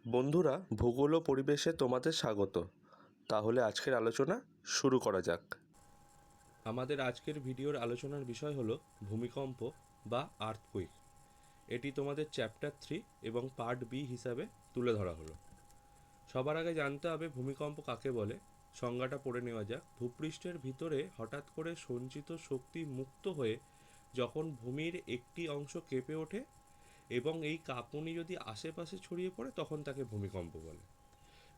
বন্ধুরা, ভূগোল ও পরিবেশে তোমাদের স্বাগত। তাহলে আজকের আলোচনা শুরু করা যাক। আমাদের আজকের ভিডিওর আলোচনার বিষয় হলো ভূমিকম্প বা আর্থকুইক। এটি তোমাদের চ্যাপ্টার 3 এবং পার্ট বি হিসাবে তুলে ধরা হলো। সবার আগে জানতে হবে ভূমিকম্প কাকে বলে। সংজ্ঞাটা পড়ে নেওয়া যাক। ভূপৃষ্ঠের ভিতরে হঠাৎ করে সঞ্চিত শক্তি মুক্ত হয়ে যখন ভূমির একটি অংশ কেঁপে ওঠে এবং এই কাঁপুনি যদি আশেপাশে ছড়িয়ে পড়ে তখন তাকে ভূমিকম্প বলে।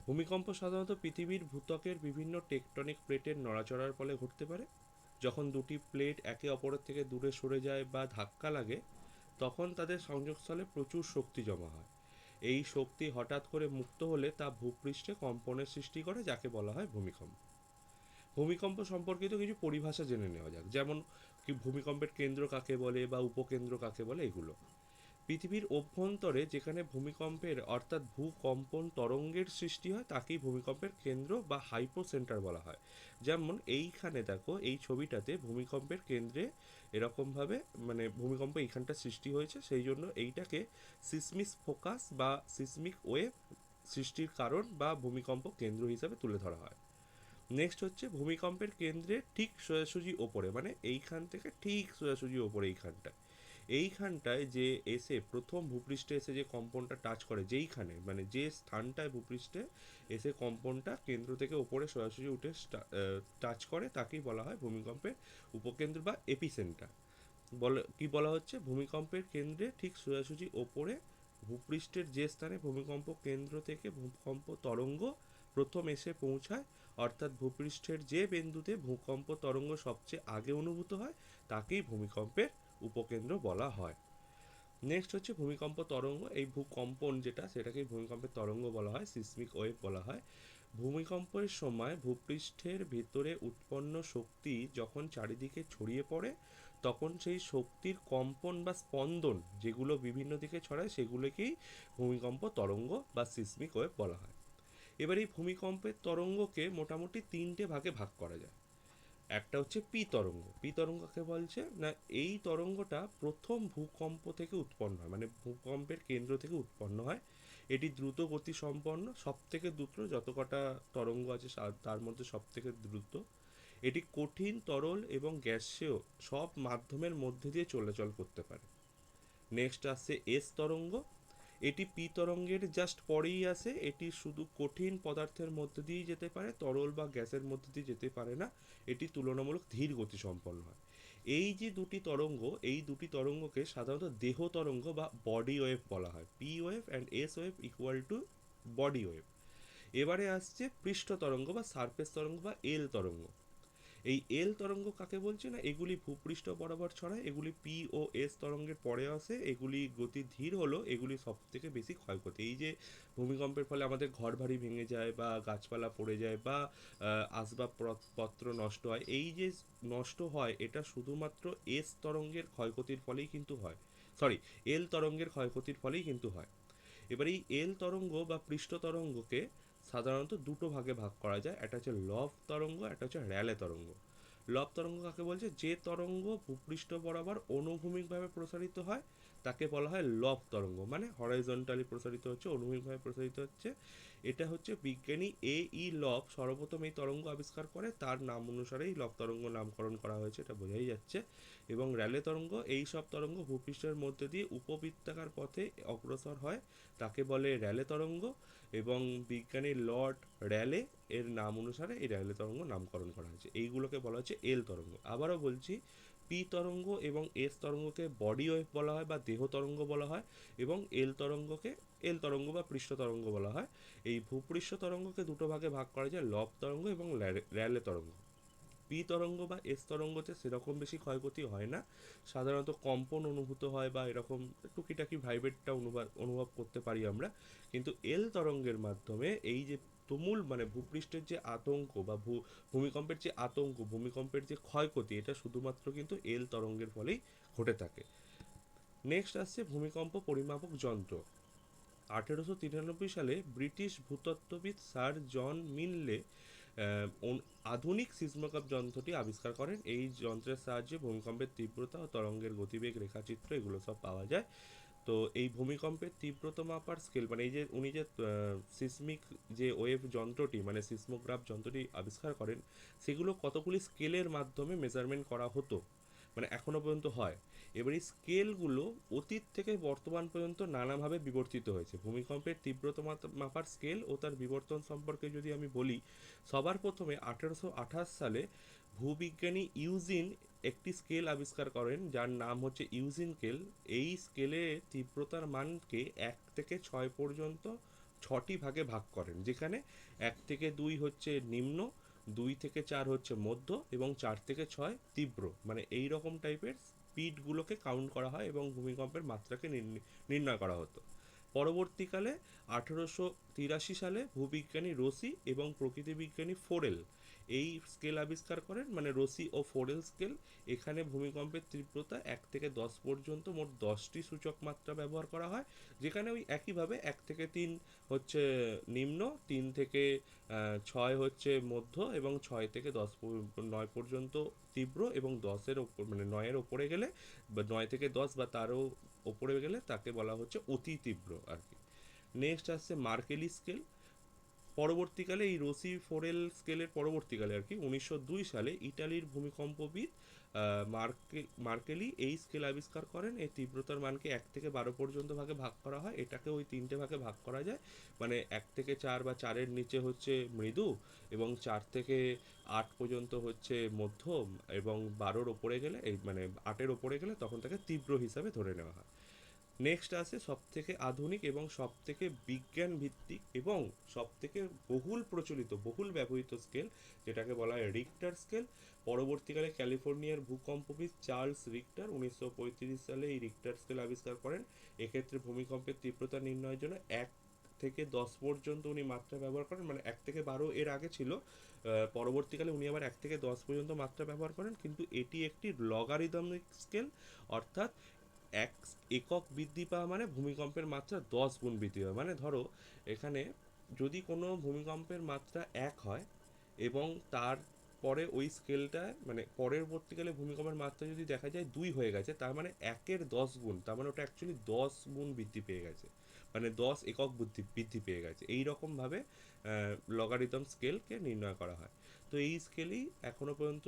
ভূমিকম্প সাধারণত পৃথিবীর ভূত্বকের বিভিন্ন টেকটনিক প্লেটের নড়াচড়ার ফলে ঘটতে পারে। যখন দুটি প্লেট একে অপরের থেকে দূরে সরে যায় বা ধাক্কা লাগে তখন তাদের সংযোগস্থলে প্রচুর শক্তি জমা হয়। এই শক্তি হঠাৎ করে মুক্ত হলে তা ভূপৃষ্ঠে কম্পনের সৃষ্টি করে, যাকে বলা হয় ভূমিকম্প। ভূমিকম্প সম্পর্কিত কিছু পরিভাষা জেনে নেওয়া যাক, যেমন কি ভূমিকম্পের কেন্দ্র কাকে বলে বা উপকেন্দ্র কাকে বলে। এগুলো পৃথিবীর অভ্যন্তরে যেখানে ভূমিকম্পের অর্থাৎ ভূকম্পন তরঙ্গের সৃষ্টি হয় তাকেই ভূমিকম্পের কেন্দ্র বা হাইপো সেন্টার বলা হয়। যেমন এইখানে দেখো, এই ছবিটাতে ভূমিকম্পের কেন্দ্রে এরকমভাবে ভূমিকম্প এইখানটা সৃষ্টি হয়েছে, সেই জন্য এইটাকে সিসমিক ফোকাস বা সিসমিক ওয়েভ সৃষ্টির কারণ বা ভূমিকম্প কেন্দ্র হিসাবে তুলে ধরা হয়। নেক্সট হচ্ছে ভূমিকম্পের কেন্দ্রে ঠিক সোজাসুজি ওপরে, মানে এইখান থেকে ঠিক সোজাসুজি ওপরে এইখানটায় যে এসে প্রথম ভূপৃষ্ঠে এসে যে কম্পনটা টাচ করে, যেইখানে যে স্থানটায় ভূপৃষ্ঠে এসে কম্পনটা কেন্দ্র থেকে ওপরে সোজাসুজি উঠে টাচ করে তাকেই বলা হয় ভূমিকম্পের উপকেন্দ্র বা এপিসেন্টার। বলা হচ্ছে ভূমিকম্পের কেন্দ্রে ঠিক সোজাসুজি ওপরে ভূপৃষ্ঠের যে স্থানে ভূমিকম্প কেন্দ্র থেকে ভূকম্প তরঙ্গ প্রথম এসে পৌঁছায়, অর্থাৎ ভূপৃষ্ঠের যে বিন্দুতে ভূকম্প তরঙ্গ সবচেয়ে আগে অনুভূত হয় তাকেই ভূমিকম্পের উপকেন্দ্র বলা হয়। নেক্সট হচ্ছে ভূমিকম্প তরঙ্গ। এই ভূকম্পন সেটাকেই ভূমিকম্পের তরঙ্গ বলা হয়, সিসমিক ওয়েভ বলা হয়। ভূমিকম্পের সময় ভূপৃষ্ঠের ভেতরে উৎপন্ন শক্তি যখন চারিদিকে ছড়িয়ে পড়ে তখন সেই শক্তির কম্পন বা স্পন্দন যেগুলো বিভিন্ন দিকে ছড়ায় সেগুলোকেই ভূমিকম্প তরঙ্গ বা সিসমিক ওয়েভ বলা হয়। এবার এই ভূমিকম্পের তরঙ্গকে মোটামুটি তিনটে ভাগে ভাগ করা যায়। একটা হচ্ছে পি তরঙ্গ। পি তরঙ্গ কাকে বলছে না, এই তরঙ্গটা প্রথম ভূকম্প থেকে উৎপন্ন হয়, মানে ভূকম্পের কেন্দ্র থেকে উৎপন্ন হয়। এটি দ্রুত গতি সম্পন্ন, সব থেকে দ্রুত যত কটা তরঙ্গ আছে তার মধ্যে সব থেকে দ্রুত। এটি কঠিন, তরল এবং গ্যাসীয় সব মাধ্যমের মধ্যে দিয়ে চলাচল করতে পারে। নেক্সট আসছে এস তরঙ্গ। এটি পি তরঙ্গের জাস্ট পরেই আসে। এটি শুধু কঠিন পদার্থের মধ্যে দিয়েই যেতে পারে, তরল বা গ্যাসের মধ্যে দিয়ে যেতে পারে না। এটি তুলনামূলক ধীর গতি সম্পন্ন হয়। এই যে দুটি তরঙ্গ, এই দুটি তরঙ্গকে সাধারণত দেহ তরঙ্গ বা বডি ওয়েভ বলা হয়। P wave and S wave equal to body wave. এবারে আসছে পৃষ্ঠ তরঙ্গ বা সারফেস তরঙ্গ বা এল তরঙ্গ। এই এল তরঙ্গ কাকে বলছে না, এগুলি ভূপৃষ্ঠ বরাবর ছড়ায়। এগুলি পি ও এস তরঙ্গের পরে আসে। এগুলি গতি ধীর হলো এগুলি সব থেকে বেশি ক্ষয়ক্ষতি। এই যে ভূমিকম্পের ফলে আমাদের ঘর বাড়ি ভেঙে যায় বা গাছপালা পড়ে যায় বা আসবাবপত্র নষ্ট হয়, এই যে নষ্ট হয় এটা শুধুমাত্র এস তরঙ্গের ক্ষয়ক্ষতির ফলেই কিন্তু হয়। সরি, এল তরঙ্গের ক্ষয়ক্ষতির ফলেই কিন্তু হয়। এবার এই এল তরঙ্গ বা পৃষ্ঠ তরঙ্গকে সাধারণত দুটো ভাগে ভাগ করা যায়। একটা হচ্ছে লব তরঙ্গ, একটা হচ্ছে র্যালে তরঙ্গ। লব তরঙ্গ কাকে বলছে, যে তরঙ্গ ভূপৃষ্ঠ বরাবর অনুভূমিকভাবে প্রসারিত হয় তাকে বলা হয় লব তরঙ্গ, মানে হরাইজন্টালি প্রসারিত হচ্ছে, অনুভূমিকভাবে প্রসারিত হচ্ছে। এটা হচ্ছে বিজ্ঞানী লব সর্বপ্রথম এই তরঙ্গ আবিষ্কার করে, তার নাম অনুসারেই লব তরঙ্গ নামকরণ করা হয়েছে, এটা বোঝাই যাচ্ছে। এবং র্যালে তরঙ্গ, এই সব তরঙ্গ ভূপৃষ্ঠের মধ্যে দিয়ে উপবৃত্তাকার পথে অগ্রসর হয়, তাকে বলে র্যালে তরঙ্গ। এবং বিজ্ঞানী লর্ড র্যালে এর নাম অনুসারে এই র্যালে তরঙ্গ নামকরণ করা হয়েছে। এইগুলোকে বলা হচ্ছে এল তরঙ্গ। আবারও বলছি, পি তরঙ্গ এবং এস তরঙ্গকে বডি ওয়েভ বলা হয় বা দেহ তরঙ্গ বলা হয়, এবং এল তরঙ্গকে এল তরঙ্গ বা পৃষ্ঠ তরঙ্গ বলা হয়। এই ভূপৃষ্ঠ তরঙ্গকে দুটো ভাগে ভাগ করা যায়, লব তরঙ্গ এবং র্যালে তরঙ্গ। পি তরঙ্গ বা এস তরঙ্গতে সেরকম বেশি ক্ষয়ক্ষতি হয় না, সাধারণত কম্পন অনুভূত হয় বা এরকম টুকিটাকি ভাইব্রেটটা অনুভব করতে পারি আমরা। কিন্তু এল তরঙ্গের মাধ্যমে এই যে তুমুল ভূপৃষ্ঠের যে আতঙ্ক বা ভূমিকম্পের যে আতঙ্ক, ভূমিকম্পের যে ক্ষয়ক্ষতি, এটা শুধুমাত্র কিন্তু এল তরঙ্গের ফলেই ঘটে থাকে। নেক্সট আসছে ভূমিকম্প পরিমাপক যন্ত্র। 1893 সালে ব্রিটিশ ভূতত্ত্ববিদ স্যার জন মিনলে আধুনিক সিসমোগ্রাফ যন্ত্রটি আবিষ্কার করেন। এই যন্ত্রের সাহায্যে ভূমিকম্পের তীব্রতা ও তরঙ্গের গতিবেগ রেখাচিত্র এগুলো সব পাওয়া যায়। তো এই ভূমিকম্পের তীব্রতা মাপার স্কেল মানে এই যে উনি যে সিসমিক যে ওয়েভ যন্ত্রটি মানে সিসমোগ্রাফ যন্ত্রটি আবিষ্কার করেন, সেগুলো কতগুলি স্কেলের মাধ্যমে মেজারমেন্ট করা হতো, মানে এখনও পর্যন্ত হয়। এবার এই স্কেলগুলো অতীত থেকে বর্তমান পর্যন্ত নানাভাবে বিবর্তিত হয়েছে। ভূমিকম্পের তীব্রতা মাপার স্কেল ও তার বিবর্তন সম্পর্কে যদি আমি বলি, সবার প্রথমে 1828 সালে ভূবিজ্ঞানী ইউজিন একটি স্কেল আবিষ্কার করেন যার নাম হচ্ছে ইউজিন স্কেল। এই স্কেলে তীব্রতার মানকে 1 থেকে 6 পর্যন্ত 6টি ভাগে ভাগ করেন, যেখানে 1 থেকে 2 হচ্ছে নিম্ন, 2 থেকে 4 হচ্ছে মধ্য এবং 4 থেকে 6 তীব্র, মানে এই রকম টাইপের স্পিডগুলোকে কাউন্ট করা হয় এবং ভূমিকম্পের মাত্রাকে নির্ণয় করা হতো। পরবর্তীকালে 1883 সালে ভূবিজ্ঞানী রোসি এবং প্রকৃতিবিজ্ঞানী ফোরেল এই স্কেল আবিষ্কার করেন, মানে রোসি ও ফোরেল স্কেল। এখানে ভূমিকম্পের তীব্রতা 1 থেকে 10 পর্যন্ত মোট 10টি সূচক মাত্রা ব্যবহার করা হয়, যেখানে ওই একইভাবে 1 থেকে 3 হচ্ছে নিম্ন, 3 থেকে 6 হচ্ছে মধ্য এবং 6 থেকে 9 পর্যন্ত তীব্র, এবং 10-এর ওপর মানে 9-এর ওপরে গেলে বা 9 থেকে 10 বা তারও ওপরে গেলে তাকে বলা হচ্ছে অতি তীব্র আর কি। নেক্সট আসছে মার্কেলি স্কেল। পরবর্তীকালে এই রোসি ফোরেল স্কেলের পরবর্তীকালে আর কি 1902 সালে ইটালির ভূমিকম্পবিদ মার্কেলি এই স্কেল আবিষ্কার করেন। এই তীব্রতার মানকে 1 থেকে 12 পর্যন্ত ভাগে ভাগ করা হয়, এটাকে ওই 3টে ভাগে ভাগ করা যায়, মানে 1 থেকে 4 বা 4-এর নিচে হচ্ছে মৃদু, এবং 4 থেকে 8 পর্যন্ত হচ্ছে মধ্যম, এবং 12-র ওপরে গেলে এই মানে 8-এর ওপরে গেলে তখন তাকে তীব্র হিসাবে ধরে নেওয়া হয়। নেক্সট আছে সবথেকে আধুনিক এবং সবথেকে বিজ্ঞান ভিত্তিক এবং সবথেকে বহুল প্রচলিত বহুল ব্যবহৃত স্কেল, যেটাকে বলা হয় রিক্টার স্কেল। পরবর্তীকালে ক্যালিফোর্নিয়ার ভূকম্পবিদ চার্লস রিক্টার 1935 সালে এই রিক্টার স্কেল আবিষ্কার করেন। এক্ষেত্রে ভূমিকম্পের তীব্রতা নির্ণয়ের জন্য 1 থেকে 10 পর্যন্ত উনি মাত্রা ব্যবহার করেন, মানে 1 থেকে 12 এর আগে ছিল, পরবর্তীকালে উনি আবার 1 থেকে 10 পর্যন্ত মাত্রা ব্যবহার করেন, কিন্তু এটি একটি লগারিদমিক স্কেল, অর্থাৎ এক একক বৃদ্ধি পাওয়া মানে ভূমিকম্পের মাত্রা 10 গুণ বৃদ্ধি পাওয়া। মানে ধরো এখানে যদি কোনো ভূমিকম্পের মাত্রা 1 হয় এবং তার পরে ওই স্কেলটা মানে পরবর্তীকালে ভূমিকম্পের মাত্রা যদি দেখা যায় 2 হয়ে গেছে, তার মানে 1-এর 10 গুণ, তার মানে ওটা অ্যাকচুয়ালি 10 গুণ বৃদ্ধি পেয়ে গেছে, মানে 10 একক বৃদ্ধি পেয়ে গেছে। এই রকমভাবে লগারিদম স্কেলকে নির্ণয় করা হয়। তো এই স্কেলেই এখনও পর্যন্ত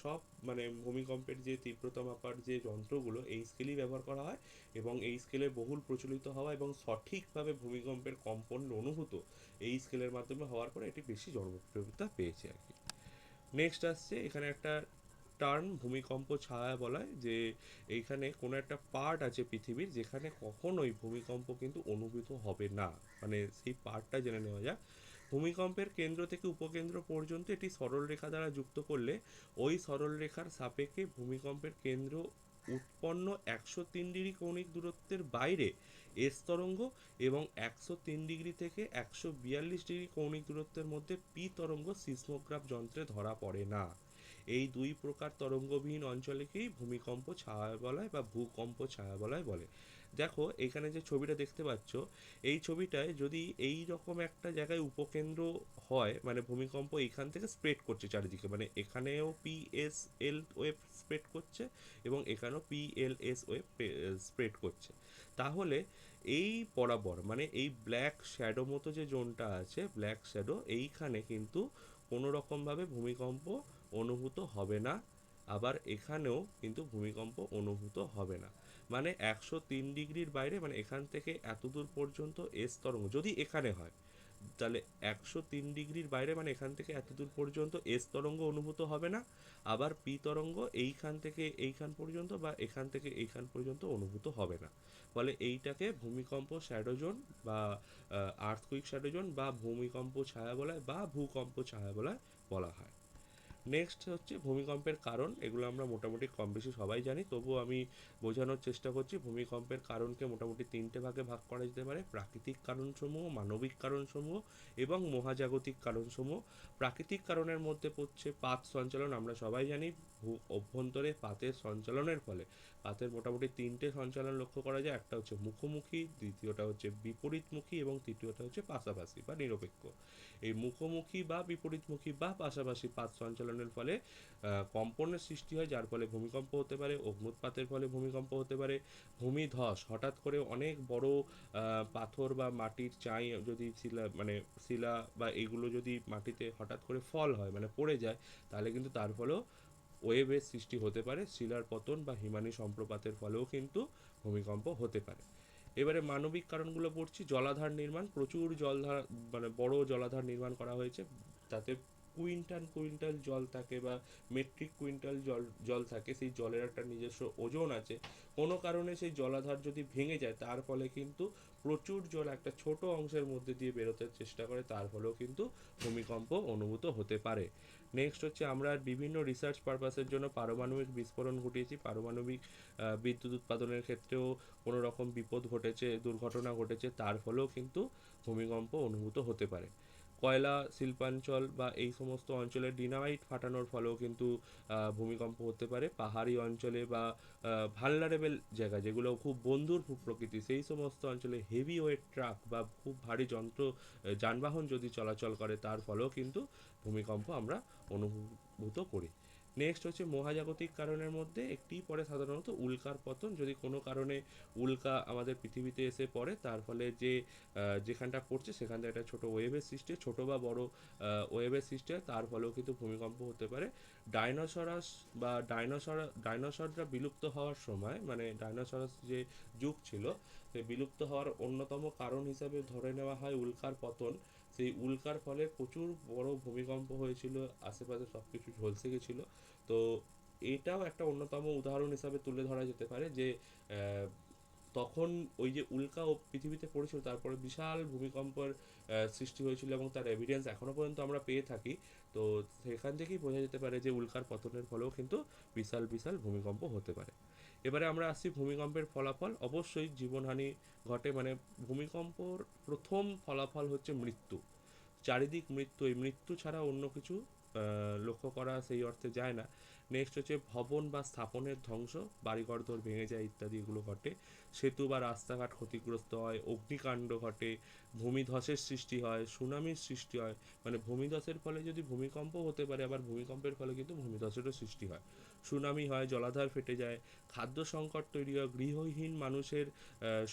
সব মানে ভূমিকম্পের যে তীব্রতা মাপার যে যন্ত্রগুলো এই স্কেলই ব্যবহার করা হয়, এবং এই স্কেলের বহুল প্রচলিত হওয়া এবং সঠিকভাবে ভূমিকম্পের কম্পন অনুভূত এই স্কেলের মাধ্যমে হওয়ার পরে এটি বেশি জনপ্রিয়তা পেয়েছে আর কি। নেক্সট আসছে এখানে একটা টার্ম ভূমিকম্প ছায়া বলা হয়, যে এইখানে কোনো একটা পার্ট আছে পৃথিবীর যেখানে কখনোই ভূমিকম্প কিন্তু অনুভূত হবে না, মানে সেই পার্টটা জেনে নেওয়া যাক। ভূমিকম্পের কেন্দ্র থেকে উপকেন্দ্র পর্যন্ত এটি সরলরেখা দ্বারা যুক্ত করলে ওই সরলরেখার সাপেক্ষে ভূমিকম্পের কেন্দ্র উৎপন্ন 103 ডিগ্রি কৌণিক দূরত্বের বাইরে এস তরঙ্গ এবং 103 ডিগ্রি থেকে 142 ডিগ্রি কৌণিক দূরত্বের মধ্যে পি তরঙ্গ সিসমোগ্রাফ যন্ত্রে ধরা পড়ে না। এই দুই প্রকার তরঙ্গবিহীন অঞ্চলকেই ভূমিকম্প ছায়াবলয় বা ভূকম্প ছায়াবলয় বলে। দেখো এখানে যে ছবিটা দেখতে পাচ্ছ, এই ছবিটায় যদি এই রকম একটা জায়গায় উপকেন্দ্র হয়, মানে ভূমিকম্প এইখান থেকে স্প্রেড করছে চারিদিকে, মানে এখানেও পিএসএল ওয়েভ স্প্রেড করছে এবং এখানেও পিএলএস ওয়েভ স্প্রেড করছে, তাহলে এই বরাবর মানে এই ব্ল্যাক শ্যাডো মতো যে জোনটা আছে, ব্ল্যাক শ্যাডো, এইখানে কিন্তু কোনো রকমভাবে ভূমিকম্প অনুভূত হবে না। আবার এখানেও কিন্তু ভূমিকম্প অনুভূত হবে না, মানে 103 ডিগ্রির বাইরে, মানে এখান থেকে এত দূর পর্যন্ত এস তরঙ্গ যদি এখানে হয়, তাহলে 103 ডিগ্রির বাইরে মানে এখান থেকে এত দূর পর্যন্ত এস তরঙ্গ অনুভূত হবে না। আবার পি তরঙ্গ এইখান থেকে এইখান পর্যন্ত বা এখান থেকে এইখান পর্যন্ত অনুভূত হবে না। ফলে এইটাকে ভূমিকম্প শ্যাডোজোন বা আর্থকুইক শ্যাডোজোন বা ভূমিকম্প ছায়াবলয় বা ভূকম্প ছায়াবলয় বলা হয়। নেক্সট হচ্ছে ভূমিকম্পের কারণ, এগুলো আমরা মোটামুটি কম বেশি সবাই জানি, তবুও আমি বোঝানোর চেষ্টা করছি। ভূমিকম্পের কারণকে মোটামুটি 3টে ভাগে ভাগ করা যেতে পারে: প্রাকৃতিক কারণসমূহ, মানবিক কারণসমূহ এবং মহাজাগতিক কারণসমূহ। প্রাকৃতিক কারণের মধ্যে পড়ছে পাত সঞ্চালন, আমরা সবাই জানি অভ্যন্তরে পাতের সঞ্চালনের ফলে পাতের মোটামুটি তিনটে সঞ্চালন লক্ষ্য করা যায়। একটা হচ্ছে মুখোমুখি, দ্বিতীয়টা হচ্ছে বিপরীতমুখী এবং তৃতীয়টা হচ্ছে পাশাপাশি বা নিরপেক্ষ। এই মুখোমুখি বা বিপরীতমুখী বা পাশাপাশি পাত সঞ্চালনের ফলে কম্পনের সৃষ্টি হয়, যার ফলে ভূমিকম্প হতে পারে। অগ্ন্যুৎপাতের ফলে ভূমিকম্প হতে পারে। ভূমিধস, হঠাৎ করে অনেক বড় পাথর বা মাটির চাই যদি শিলা বা এগুলো যদি মাটিতে হঠাৎ করে ফল হয়, মানে পড়ে যায়, তাহলে কিন্তু তার ফলেও ওয়েভের সৃষ্টি হতে পারে। শিলার পতন বা হিমানি সম্প্রপাতের ফলেও কিন্তু ভূমিকম্প হতে পারে। এবারে মানবিক কারণগুলো পড়ছি। জলাধার নির্মাণ, প্রচুর জলধার, মানে বড় জলাধার নির্মাণ করা হয়েছে, তাতে কুইন্টাল কুইন্টাল জল থাকে বা মেট্রিক কুইন্টাল জল থাকে। সেই জলের একটা নিজস্ব ওজন আছে। কোনো কারণে সেই জলাধার যদি ভেঙে যায়, তার ফলে কিন্তু প্রচুর জল একটা ছোট অংশের মধ্যে দিয়ে বেরোতে চেষ্টা করে, তার ফলেও কিন্তু ভূমিকম্প অনুভূত হতে পারে। নেক্সট হচ্ছে, আমরা বিভিন্ন রিসার্চ পারপাসের জন্য পারমাণবিক বিস্ফোরণ ঘটিয়েছি। পারমাণবিক বিদ্যুৎ উৎপাদনের ক্ষেত্রেও কোনো রকম বিপদ ঘটেছে, দুর্ঘটনা ঘটেছে, তার ফলেও কিন্তু ভূমিকম্প অনুভূত হতে পারে। কয়লা শিল্পাঞ্চল বা এই সমস্ত অঞ্চলে ডিনামাইট ফাটানোর ফলেও কিন্তু ভূমিকম্প হতে পারে। পাহাড়ি অঞ্চলে বা ভালনারেবল জায়গা যেগুলো খুব বন্ধুর প্রকৃতি, সেই সমস্ত অঞ্চলে হেভি ওয়েট ট্রাক বা খুব ভারী যানবাহন যদি চলাচল করে, তার ফলেও কিন্তু ভূমিকম্প আমরা অনুভূত করি। নেক্সট হচ্ছে, মহাজাগতিক কারণের মধ্যে একটি পড়ে সাধারণত উল্কার পতন। যদি কোনো কারণে উল্কা আমাদের পৃথিবীতে এসে পড়ে, তার ফলে যেখানটা পড়ছে সেখান থেকে একটা ছোটো ওয়েভের সৃষ্টি, ছোটো বা বড় ওয়েভের সৃষ্টি হয়, তার ফলেও কিন্তু ভূমিকম্প হতে পারে। ডাইনোসরাস বা ডাইনোসররা বিলুপ্ত হওয়ার সময়, মানে ডাইনোসরাস যে যুগ ছিল, সে বিলুপ্ত হওয়ার অন্যতম কারণ হিসাবে ধরে নেওয়া হয় উল্কার পতন। সেই উল্কার ফলে প্রচুর বড় ভূমিকম্প হয়েছিল, আশেপাশে সব কিছু ঝলসে গেছিলো। তো এটাও একটা অন্যতম উদাহরণ হিসাবে তুলে ধরা যেতে পারে যে তখন ওই যে উল্কা ও পৃথিবীতে পড়েছিল, তারপরে বিশাল ভূমিকম্পের সৃষ্টি হয়েছিল এবং তার এভিডেন্স এখনও পর্যন্ত আমরা পেয়ে থাকি। তো সেখান থেকেই বোঝা যেতে পারে যে উল্কার পতনের ফলেও কিন্তু বিশাল বিশাল ভূমিকম্প হতে পারে। এবারে আমরা আসছি ভূমিকম্পের ফলাফল। অবশ্যই জীবনহানি ঘটে, মানে ভূমিকম্পর প্রথম ফলাফল হচ্ছে মৃত্যু। চারিদিক মৃত্যু, এই মৃত্যু ছাড়া অন্য কিছু লক্ষ্য করা সেই অর্থে যায় না। নেক্সট হচ্ছে ভবন বা স্থাপনের ধ্বংস, বাড়িঘর ভেঙে যায় ইত্যাদি, এগুলো ঘটে। সেতু বা রাস্তাঘাট ক্ষতিগ্রস্ত হয়, অগ্নিকাণ্ড ঘটে, ভূমিধসের সৃষ্টি হয়, সুনামির সৃষ্টি হয়। মানে ভূমিধসের ফলে যদি ভূমিকম্প হতে পারে, আবার ভূমিকম্পের ফলে কিন্তু ভূমিধসেরও সৃষ্টি হয়। সুনামি হয়, জলাধার ফেটে যায়, খাদ্য সংকট তৈরি হয়, গৃহহীন মানুষের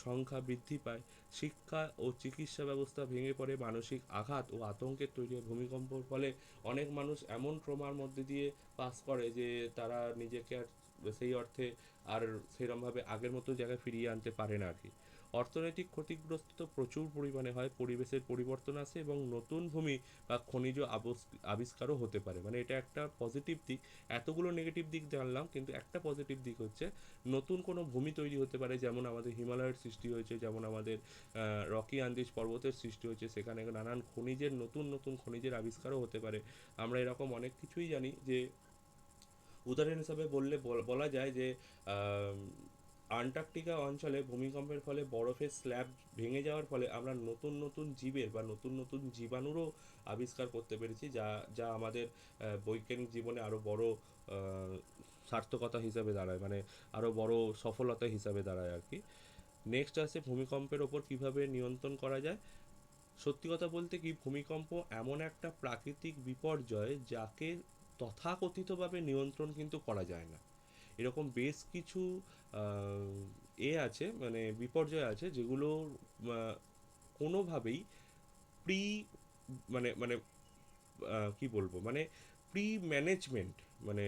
সংখ্যা বৃদ্ধি পায়, শিক্ষা ও চিকিৎসা ব্যবস্থা ভেঙে পড়ে, মানসিক আঘাত ও আতঙ্কের তৈরি হয়। ভূমিকম্পর ফলে অনেক মানুষ এমন ট্রমার মধ্যে দিয়ে পাস করে যে তারা নিজেকে আর সেই অর্থে আর সেরমভাবে আগের মতো জায়গায় ফিরিয়ে আনতে পারে না আর কি। অর্থনৈতিক ক্ষতিগ্রস্ত তো প্রচুর পরিমাণে হয়, পরিবেশের পরিবর্তন আসে এবং নতুন ভূমি বা খনিজ আবিষ্কারও হতে পারে। মানে এটা একটা পজিটিভ দিক। এতগুলো নেগেটিভ দিক জানলাম, কিন্তু একটা পজিটিভ দিক হচ্ছে নতুন কোনো ভূমি তৈরি হতে পারে, যেমন আমাদের হিমালয়ের সৃষ্টি হয়েছে, যেমন আমাদের রকি আন্দিজ পর্বতের সৃষ্টি হয়েছে, সেখানে নানান খনিজের নতুন নতুন খনিজের আবিষ্কারও হতে পারে। আমরা এরকম অনেক কিছুই জানি যে, উদাহরণ হিসাবে বলা যায় যে আন্টার্কটিকা অঞ্চলে ভূমিকম্পের ফলে বরফের স্ল্যাব ভেঙে যাওয়ার ফলে আমরা নতুন নতুন জীবের বা নতুন নতুন জীবাণুরও আবিষ্কার করতে পেরেছি, যা যা আমাদের বৈজ্ঞানিক জীবনে আরও বড় সার্থকতা হিসাবে দাঁড়ায়, মানে আরও বড় সফলতা হিসাবে দাঁড়ায় আর কি। নেক্সট আছে ভূমিকম্পের ওপর কিভাবে নিয়ন্ত্রণ করা যায়। সত্যি কথা বলতে কি, ভূমিকম্প এমন একটা প্রাকৃতিক বিপর্যয় যাকে তথাকথিতভাবে নিয়ন্ত্রণ কিন্তু করা যায় না। এরকম বেশ কিছু আছে, মানে বিপর্যয় আছে যেগুলো কোনোভাবেই প্রি মানে মানে কি বলবো, মানে প্রি ম্যানেজমেন্ট, মানে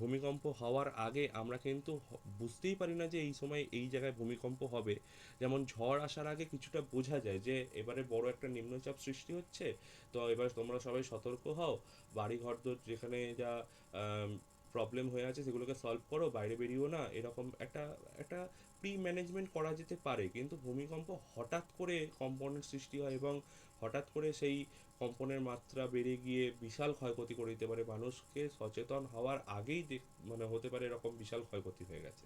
ভূমিকম্প হওয়ার আগে আমরা কিন্তু বুঝতেই পারি না যে এই সময় এই জায়গায় ভূমিকম্প হবে। যেমন ঝড় আসার আগে কিছুটা বোঝা যায় যে এবারে বড় একটা নিম্নচাপ সৃষ্টি হচ্ছে, তো এবার তোমরা সবাই সতর্ক হও, বাড়ি ঘর যেখানে যা প্রবলেম হয়ে আছে সেগুলোকে সলভ করো, বাইরে বেরিয়েও না, এরকম একটা একটা প্রি ম্যানেজমেন্ট করা যেতে পারে। কিন্তু ভূমিকম্প হঠাৎ করে কম্পনের সৃষ্টি হয় এবং হঠাৎ করে সেই কম্পনের মাত্রা বেড়ে গিয়ে বিশাল ক্ষয়ক্ষতি করে দিতে পারে। মানুষকে সচেতন হওয়ার আগেই মানে হতে পারে এরকম বিশাল ক্ষয়ক্ষতি হয়ে গেছে।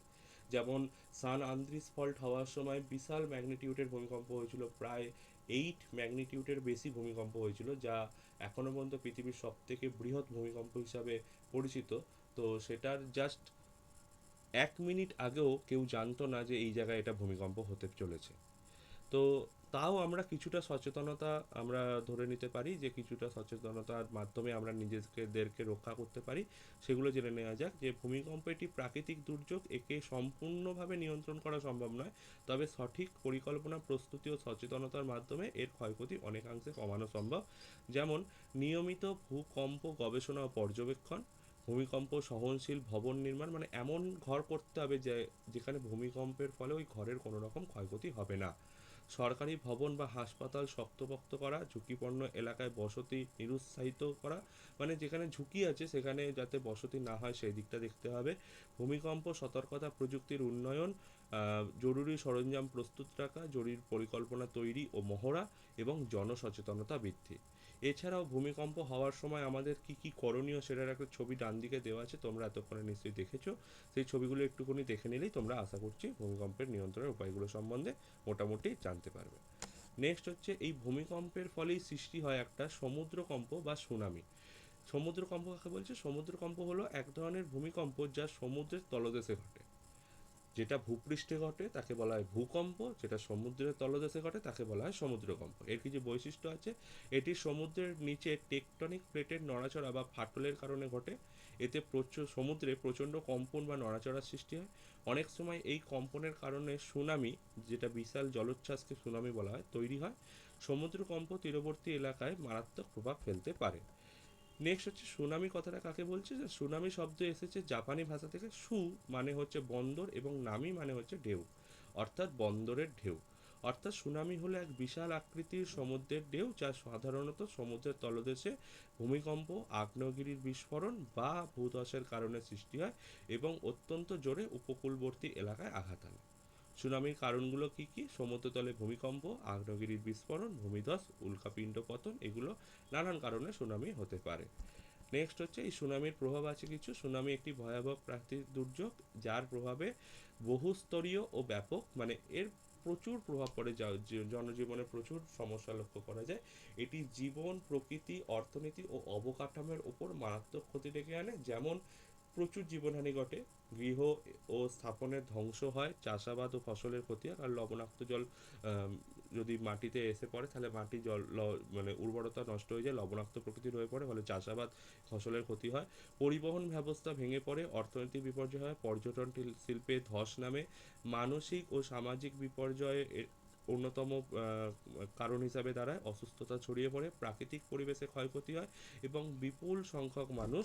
যেমন সান আন্দ্রিস ফল্ট হওয়ার সময় বিশাল ম্যাগনিটিউডের ভূমিকম্প হয়েছিল, প্রায় 8 ম্যাগনিটিউডের বেশি ভূমিকম্প হয়েছিল, যা এখনও পর্যন্ত পৃথিবীর সবথেকে বৃহৎ ভূমিকম্প হিসাবে পরিচিত। তো সেটার জাস্ট 1 মিনিট আগেও কেউ জানতো না যে এই জায়গায় এটা ভূমিকম্প হতে চলেছে। তো তাও আমরা কিছুটা সচেতনতা আমরা ধরে নিতে পারি, যে কিছুটা সচেতনতার মাধ্যমে আমরা নিজেদেরকে রক্ষা করতে পারি। সেগুলো জেনে নেওয়া যাক। যে ভূমিকম্প এটি প্রাকৃতিক দুর্যোগ, একে সম্পূর্ণভাবে নিয়ন্ত্রণ করা সম্ভব নয়, তবে সঠিক পরিকল্পনা, প্রস্তুতি ও সচেতনতার মাধ্যমে এর ক্ষয়ক্ষতি অনেকাংশে কমানো সম্ভব। যেমন নিয়মিত ভূকম্প গবেষণা ও পর্যবেক্ষণ, ভূমিকম্প সহনশীল ভবন নির্মাণ, মানে এমন ঘর করতে হবে যেখানে ভূমিকম্পের ফলে ওই ঘরের কোনো রকম ক্ষয়ক্ষতি হবে না। সরকারি ভবন বা হাসপাতাল শক্তপোক্ত করা, ঝুঁকিপূর্ণ এলাকায় বসতি নিরুৎসাহিত করা, মানে যেখানে ঝুঁকি আছে সেখানে যাতে বসতি না হয় সেই দিকটা দেখতে হবে। ভূমিকম্প সতর্কতা প্রযুক্তির উন্নয়ন, জরুরি সরঞ্জাম প্রস্তুত রাখা, জরুরি পরিকল্পনা তৈরি ও মহড়া এবং জনসচেতনতা বৃদ্ধি। এছাড়াও ভূমিকম্প হওয়ার সময় আমাদের কি কি করণীয় সেটার একটা ছবি ডান দিকে দেওয়া আছে, তোমরা এতক্ষণে নিশ্চয়ই দেখেছো। সেই ছবিগুলো একটুখানি দেখে নিলেই তোমরা আশা করছি ভূমিকম্পের নিয়ন্ত্রণের উপায়গুলো সম্বন্ধে মোটামুটি জানতে পারবে। নেক্সট হচ্ছে, এই ভূমিকম্পের ফলেই সৃষ্টি হয় একটা সমুদ্রকম্প বা সুনামি। সমুদ্রকম্প কাকে বলছে? সমুদ্রকম্প হলো এক ধরনের ভূমিকম্প যা সমুদ্রের তলদেশে ঘটে। যেটা ভূপৃষ্ঠে ঘটে তাকে বলা হয় ভূকম্প, যেটা সমুদ্রের তলদেশে ঘটে তাকে বলা হয় সমুদ্রকম্প। এর কিছু বৈশিষ্ট্য আছে। এটি সমুদ্রের নিচে টেকটনিক প্লেটের নড়াচড়া বা ফাটলের কারণে ঘটে। এতে সমুদ্রে প্রচণ্ড কম্পন বা নড়াচড়ার সৃষ্টি হয়। অনেক সময় এই কম্পনের কারণে সুনামি, যেটা বিশাল জলোচ্ছ্বাসকে সুনামি বলা হয়, তৈরি হয়। সমুদ্রকম্প তীরবর্তী এলাকায় মারাত্মক প্রভাব ফেলতে পারে। নেক্সট হচ্ছে, সুনামি কথাটা কাকে বলছে? যে সুনামি শব্দ এসেছে জাপানি ভাষা থেকে। সু মানে হচ্ছে বন্দর এবং নামি মানে হচ্ছে ঢেউ, অর্থাৎ বন্দরের ঢেউ। অর্থাৎ সুনামি হলো এক বিশাল আকৃতির সমুদ্রের ঢেউ যা সাধারণত সমুদ্রের তলদেশে ভূমিকম্প, আগ্নেয়গিরির বিস্ফোরণ বা ভূধসের কারণে সৃষ্টি হয় এবং অত্যন্ত জোরে উপকূলবর্তী এলাকায় আঘাত হানে। সুনামির কারণগুলো কি কি? সমুদ্রতলে ভূমিকম্প, আগ্নেয়গিরির বিস্ফোরণ, ভূমিধস, উল্কাপিণ্ড পতন, এগুলো নানান কারণে সুনামি হতে পারে। নেক্সট হচ্ছে, এই সুনামির প্রভাব আছে কিছু। সুনামি একটি ভয়াবহ প্রাকৃতিক দুর্যোগ যার প্রভাবে বহুস্তরীয় ও ব্যাপক, মানে এর প্রচুর প্রভাব পড়ে, জনজীবনে প্রচুর সমস্যা লক্ষ্য করা যায়। এটি জীবন, প্রকৃতি, অর্থনীতি ও অবকাঠামোর উপর মারাত্মক ক্ষতি ডেকে আনে। যেমন প্রচুর জীবনহানি ঘটে, গৃহ ও স্থাপনের ধ্বংস হয়, চাষাবাদ ও ফসলের ক্ষতি হয়। আর লবণাক্ত জল যদি মাটিতে এসে পড়ে তাহলে মাটি মানে উর্বরতা নষ্ট হয়ে যায়, লবণাক্ত প্রকৃতির হয়ে পড়ে, ফলে চাষাবাদ ফসলের ক্ষতি হয়। পরিবহন ব্যবস্থা ভেঙে পড়ে, অর্থনৈতিক বিপর্যয় হয়, পর্যটন শিল্পে ধস নামে। মানসিক ও সামাজিক বিপর্যয়ে অন্যতম কারণ হিসাবে দাঁড়ায়। অসুস্থতা ছড়িয়ে পড়ে, প্রাকৃতিক পরিবেশে ক্ষয়ক্ষতি হয় এবং বিপুল সংখ্যক মানুষ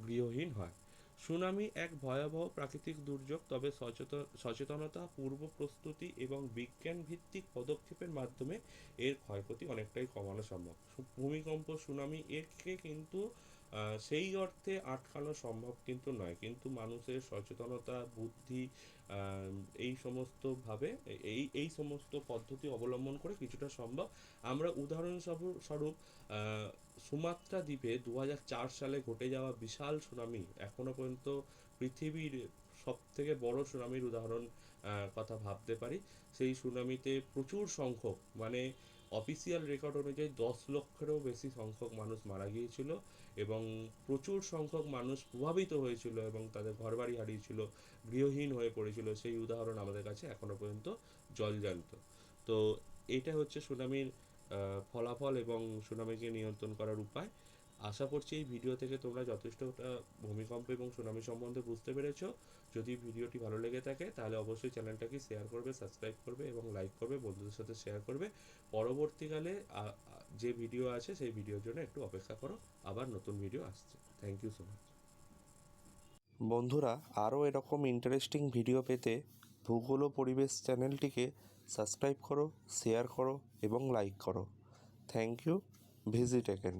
গৃহহীন হয়। সুনামি এক ভয়াবহ প্রাকৃতিক দুর্যোগ, তবে সচেতনতা, পূর্ব প্রস্তুতি এবং বিজ্ঞান ভিত্তিক পদক্ষেপের মাধ্যমে এর ক্ষয়ক্ষতি অনেকটাই কমানো সম্ভব। ভূমিকম্প, সুনামি একে কিন্তু সেই অর্থে আটকানো সম্ভব কিন্তু নয়, কিন্তু মানুষের সচেতনতা, বুদ্ধি, এই সমস্তভাবে এই সমস্ত পদ্ধতি অবলম্বন করে কিছুটা সম্ভব। আমরা উদাহরণস্বরূপ সুমাত্রা দ্বীপে 2004 সালে ঘটে যাওয়া বিশাল সুনামি এখনো পর্যন্ত পৃথিবীর সব থেকে বড় সুনামির উদাহরণ কথা ভাবতে পারি। সেই সুনামিতে প্রচুর সংখ্যক, মানে অফিসিয়াল রেকর্ড অনুযায়ী 10 লক্ষেরও বেশি সংখ্যক মানুষ মারা গিয়েছিল এবং প্রচুর সংখ্যক মানুষ প্রভাবিত হয়েছিল এবং তাদের ঘরবাড়ি হারিয়েছিল, গৃহহীন হয়ে পড়েছিল। সেই উদাহরণ আমাদের কাছে এখনো পর্যন্ত জলজান্ত। তো এইটা হচ্ছে সুনামির ফলাফল এবং সুনামিকে নিয়ন্ত্রণ করার উপায়। আশা করছি এই ভিডিও থেকে তোমরা যথেষ্টটা ভূমিকম্প এবং সুনামি সম্বন্ধে বুঝতে পেরেছো। যদি ভিডিওটি ভালো লেগে থাকে তাহলে অবশ্যই চ্যানেলটাকে শেয়ার করবে, সাবস্ক্রাইব করবে এবং লাইক করবে, বন্ধুদের সাথে শেয়ার করবে। পরবর্তীকালে যে ভিডিও আছে সেই ভিডিওর জন্য একটু অপেক্ষা করো, আবার নতুন ভিডিও আসছে। Thank you so much. বন্ধুরা, আরও এরকম ইন্টারেস্টিং ভিডিও পেতে ভূগোল ও পরিবেশ চ্যানেলটিকে সাবস্ক্রাইব করো, শেয়ার করো এবং লাইক করো। Thank you. Visit again.